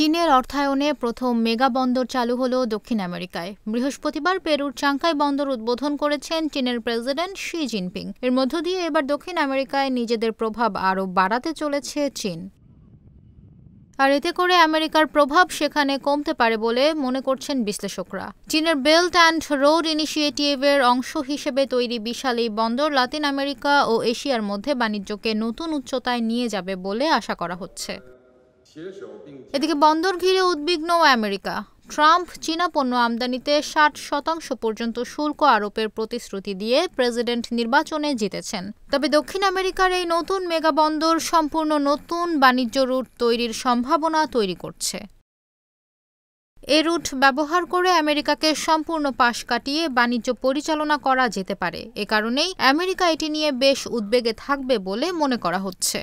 চীনের অর্থায়নে প্রথম মেগা বন্দর চালু হলো দক্ষিণ আমেরিকায়। বৃহস্পতিবার পেরুর চাংকাই বন্দর উদ্বোধন করেছেন চীনের প্রেসিডেন্ট শি জিনপিং। এর মধ্য দিয়ে এবার দক্ষিণ আমেরিকায় নিজেদের প্রভাব আরও বাড়াতে চলেছে চীন। আর এতে করে আমেরিকার প্রভাব সেখানে কমতে পারে বলে মনে করছেন বিশ্লেষকরা। চীনের বেল্ট অ্যান্ড রোড ইনিশিয়েটিভের অংশ হিসেবে তৈরি বিশাল এই বন্দর লাতিন আমেরিকা ও এশিয়ার মধ্যে বাণিজ্যকে নতুন উচ্চতায় নিয়ে যাবে বলে আশা করা হচ্ছে। এদিকে বন্দর ঘিরে উদ্বিগ্ন আমেরিকা। ট্রাম্প চীনা পণ্য আমদানিতে 60% পর্যন্ত শুল্ক আরোপের প্রতিশ্রুতি দিয়ে প্রেসিডেন্ট নির্বাচনে জিতেছেন। তবে দক্ষিণ আমেরিকার এই নতুন মেগা বন্দর সম্পূর্ণ নতুন বাণিজ্য রুট তৈরির সম্ভাবনা তৈরি করছে। এই রুট ব্যবহার করে আমেরিকাকে সম্পূর্ণ পাশ কাটিয়ে বাণিজ্য পরিচালনা করা যেতে পারে। এ কারণেই আমেরিকা এটি নিয়ে বেশ উদ্বেগে থাকবে বলে মনে করা হচ্ছে।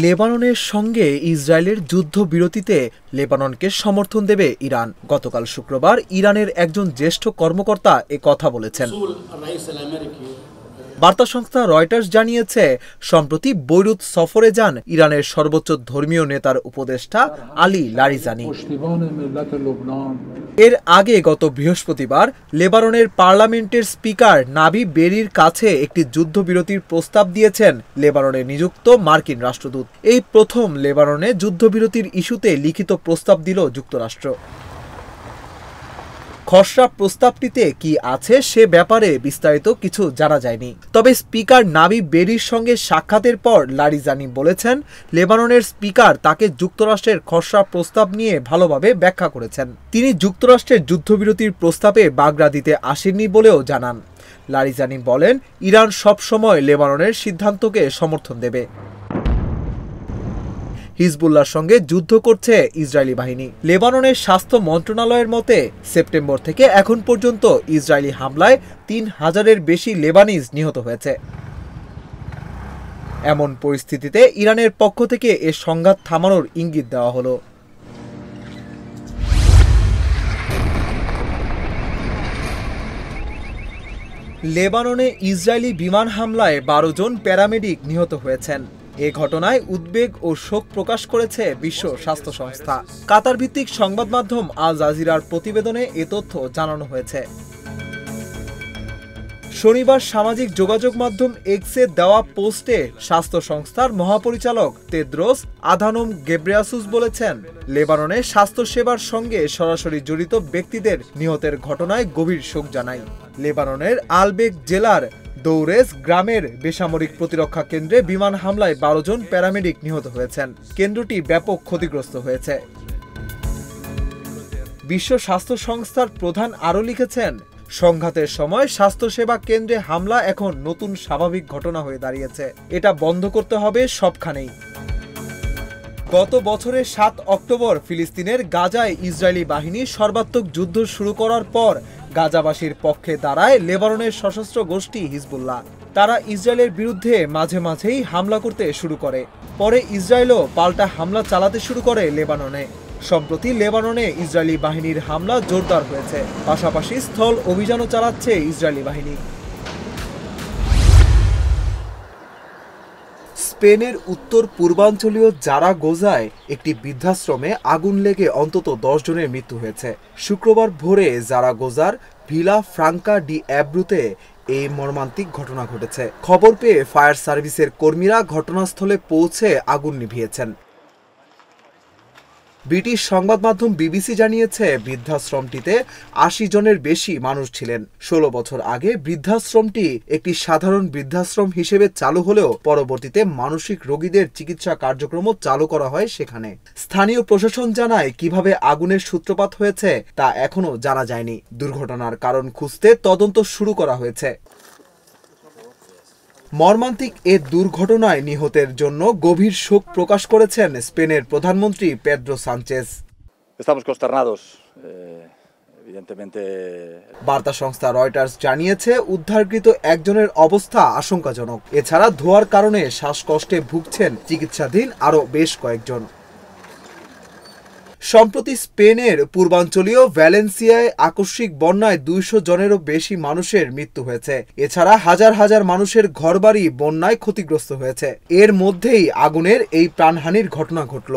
লেবাননের সঙ্গে ইসরায়েলের যুদ্ধবিরতিতে লেবাননকে সমর্থন দেবে ইরান। গতকাল শুক্রবার ইরানের একজন জ্যেষ্ঠ কর্মকর্তা এ কথা বলেছেন। বার্তা সংস্থা রয়টার্স জানিয়েছে, সম্প্রতি বৈরুত সফরে যান ইরানের সর্বোচ্চ ধর্মীয় নেতার উপদেষ্টা আলী লারিজানি। এর আগে গত বৃহস্পতিবার লেবাননের পার্লামেন্টের স্পিকার নাবি বেরির কাছে একটি যুদ্ধবিরতির প্রস্তাব দিয়েছেন লেবাননে নিযুক্ত মার্কিন রাষ্ট্রদূত। এই প্রথম লেবাননে যুদ্ধবিরতির ইস্যুতে লিখিত প্রস্তাব দিল যুক্তরাষ্ট্র। খসড়া প্রস্তাবটিতে কি আছে সে ব্যাপারে বিস্তারিত কিছু জানা যায়নি। তবে স্পিকার নাবি বেরির সঙ্গে সাক্ষাতের পর লারিজানি বলেছেন, লেবাননের স্পিকার তাকে যুক্তরাষ্ট্রের খসড়া প্রস্তাব নিয়ে ভালোভাবে ব্যাখ্যা করেছেন। তিনি যুক্তরাষ্ট্রের যুদ্ধবিরতির প্রস্তাবে বাগড়া দিতে আসেননি বলেও জানান। লারিজানি বলেন, ইরান সবসময় লেবাননের সিদ্ধান্তকে সমর্থন দেবে। হিজবুল্লাহর সঙ্গে যুদ্ধ করছে ইসরায়েলি বাহিনী। লেবাননের স্বাস্থ্য মন্ত্রণালয়ের মতে সেপ্টেম্বর থেকে এখন পর্যন্ত ইসরায়েলি হামলায় 3000-এর বেশি লেবানিজ নিহত হয়েছে। এমন পরিস্থিতিতে ইরানের পক্ষ থেকে এ সংঘাত থামানোর ইঙ্গিত দেওয়া হলো। লেবাননে ইসরায়েলি বিমান হামলায় 12 জন প্যারামেডিক নিহত হয়েছেন। এ ঘটনায় উদ্বেগ ও শোক প্রকাশ করেছে বিশ্ব স্বাস্থ্য সংস্থা। কাতার ভিত্তিক সংবাদ মাধ্যম আল জাজিরার প্রতিবেদনে এ তথ্য জানানো হয়েছে। শনিবার সামাজিক যোগাযোগ মাধ্যম এক্সে দেওয়া পোস্টে স্বাস্থ্য সংস্থার মহাপরিচালক তেদ্রোস আধানোম গেব্রেয়াসুস বলেছেন, লেবাননে স্বাস্থ্যসেবার সঙ্গে সরাসরি জড়িত ব্যক্তিদের নিহতের ঘটনায় গভীর শোক জানাই। লেবাননের আলবেক জেলার দৌরেস গ্রামের বেসামরিক প্রতিরক্ষা কেন্দ্রে বিমান হামলায় 12 জন প্যারামেডিক নিহত হয়েছেন। কেন্দ্রটি ব্যাপক ক্ষতিগ্রস্ত হয়েছে। বিশ্ব স্বাস্থ্য সংস্থার প্রধান আরও লিখেছেন, সংঘাতের সময় স্বাস্থ্যসেবা কেন্দ্রে হামলা এখন নতুন স্বাভাবিক ঘটনা হয়ে দাঁড়িয়েছে। এটা বন্ধ করতে হবে সবখানেই। গত বছরের 7 অক্টোবর ফিলিস্তিনের গাজায় ইসরায়েলি বাহিনী সর্বাত্মক যুদ্ধ শুরু করার পর গাজাবাসীর পক্ষে দাঁড়ায় লেবাননের সশস্ত্র গোষ্ঠী হিজবুল্লাহ। তারা ইসরায়েলের বিরুদ্ধে মাঝে মাঝেই হামলা করতে শুরু করে। পরে ইসরায়েলও পাল্টা হামলা চালাতে শুরু করে লেবাননে। সম্প্রতি লেবাননে ইসরায়েলি বাহিনীর হামলা জোরদার হয়েছে। পাশাপাশি স্থল অভিযানও চালাচ্ছে ইসরায়েলি বাহিনী। স্পেনের উত্তর পূর্বাঞ্চলীয় জারাগোজায় একটি বৃদ্ধাশ্রমে আগুন লেগে অন্তত 10 জনের মৃত্যু হয়েছে। শুক্রবার ভোরে জারাগোজার ভিলা ফ্রাঙ্কা ডি অ্যাব্রুতে এই মর্মান্তিক ঘটনা ঘটেছে। খবর পেয়ে ফায়ার সার্ভিসের কর্মীরা ঘটনাস্থলে পৌঁছে আগুন নিভিয়েছেন। ব্রিটিশ সংবাদ মাধ্যম বিবিসি জানিয়েছে, বৃদ্ধাশ্রমটিতে 80 জনের বেশি মানুষ ছিলেন। 16 বছর আগে বৃদ্ধাশ্রমটি একটি সাধারণ বৃদ্ধাশ্রম হিসেবে চালু হলেও পরবর্তীতে মানসিক রোগীদের চিকিৎসা কার্যক্রমও চালু করা হয় সেখানে। স্থানীয় প্রশাসন জানায়, কিভাবে আগুনের সূত্রপাত হয়েছে তা এখনো জানা যায়নি। দুর্ঘটনার কারণ খুঁজতে তদন্ত শুরু করা হয়েছে। মর্মান্তিক এ দুর্ঘটনায় নিহতের জন্য গভীর শোক প্রকাশ করেছেন স্পেনের প্রধানমন্ত্রী পেদ্রো সানচেজ। বার্তা সংস্থা রয়টার্স জানিয়েছে, উদ্ধারকৃত একজনের অবস্থা আশঙ্কাজনক। এছাড়া ধোঁয়ার কারণে শ্বাসকষ্টে ভুগছেন চিকিৎসাধীন আরও বেশ কয়েকজন। সম্প্রতি স্পেনের পূর্বাঞ্চলীয় ভ্যালেন্সিয়ায় আকস্মিক বন্যায় 200 জনেরও বেশি মানুষের মৃত্যু হয়েছে। এছাড়া হাজার হাজার মানুষের ঘরবাড়ি বন্যায় ক্ষতিগ্রস্ত হয়েছে। এর মধ্যেই আগুনের এই প্রাণহানির ঘটনা ঘটল।